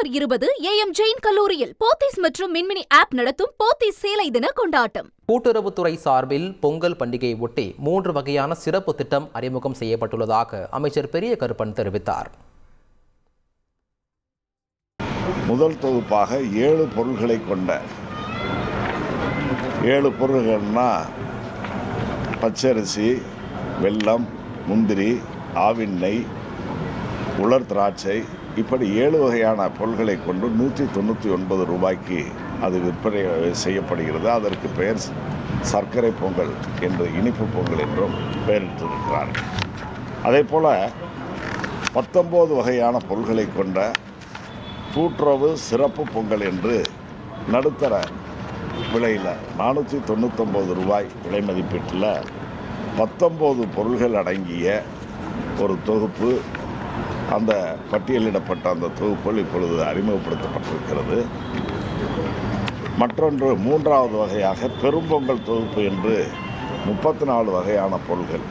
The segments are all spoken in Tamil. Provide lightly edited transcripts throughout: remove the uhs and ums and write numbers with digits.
டிசம்பர் 20 AM ஜெயின் கல்லூரியில் போத்தீஸ் மற்றும் மின்மினி ஆப் நடத்தும் போத்தீஸ் சேலை தின கொண்டாட்டம். கூட்டுறவுத்துறை சார்பில் பொங்கல் பண்டிகையை ஒட்டி 3 வகையான சிறப்பு திட்டம் அறிமுகம் செய்யப்பட்டுள்ளதாக அமைச்சர் பெரிய கருப்பன் தெரிவித்தார். முதல் தொகுப்பாக 7 பொருள்களை கொண்ட 7 பொருள்கள்னா பச்சரிசி, வெல்லம், முந்திரி, ஆவின் நெய், உலர் திராட்சை, இப்படி 7 வகையான பொருள்களை கொண்டு 199 ரூபாய்க்கு அது விற்பனை செய்யப்படுகிறது. அதற்கு பெயர் சர்க்கரை பொங்கல் என்று, இனிப்பு பொங்கல் என்றும் பெயரிட்டிருக்கிறார்கள். அதே போல் 19 வகையான பொருள்களை கொண்ட கூட்டுறவு சிறப்பு பொங்கல் என்று நடுத்தர விலையில் 499 ரூபாய் விலை மதிப்பீட்டில் 19 பொருள்கள் அடங்கிய ஒரு தொகுப்பு, அந்த பட்டியலிடப்பட்ட அந்த தொகுப்புகள் இப்பொழுது அறிமுகப்படுத்தப்பட்டிருக்கிறது. மற்றொன்று 3வது வகையாக பெரும்பொங்கல் தொகுப்பு என்று 34 வகையான பொருள்கள்,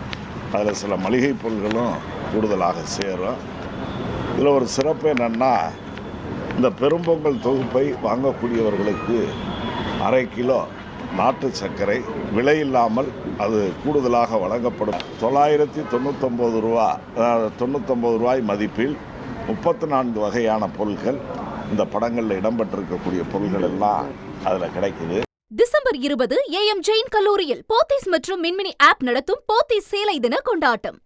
அதில் சில மளிகை பொருள்களும் கூடுதலாக சேரும். இதில் ஒரு சிறப்பு என்னென்னா, இந்த பெரும்பொங்கல் தொகுப்பை வாங்கக்கூடியவர்களுக்கு 1/2 கிலோ நாட்டு சர்க்கரை விலை இல்லாமல் அது கூடுதலாக வழங்கப்படும். 999 ரூபா, 99 ரூபாய் மதிப்பில் 34 வகையான பொருட்கள், இந்த படங்களில் இடம்பெற்றிருக்கக்கூடிய பொருள்கள் எல்லாம் அதில் கிடைக்குது. டிசம்பர் 20 AM ஜெயின் கல்லூரியில் போத்தீஸ் மற்றும் மின்மினி ஆப் நடத்தும் போத்தீஸ் சேலை தின கொண்டாட்டம்.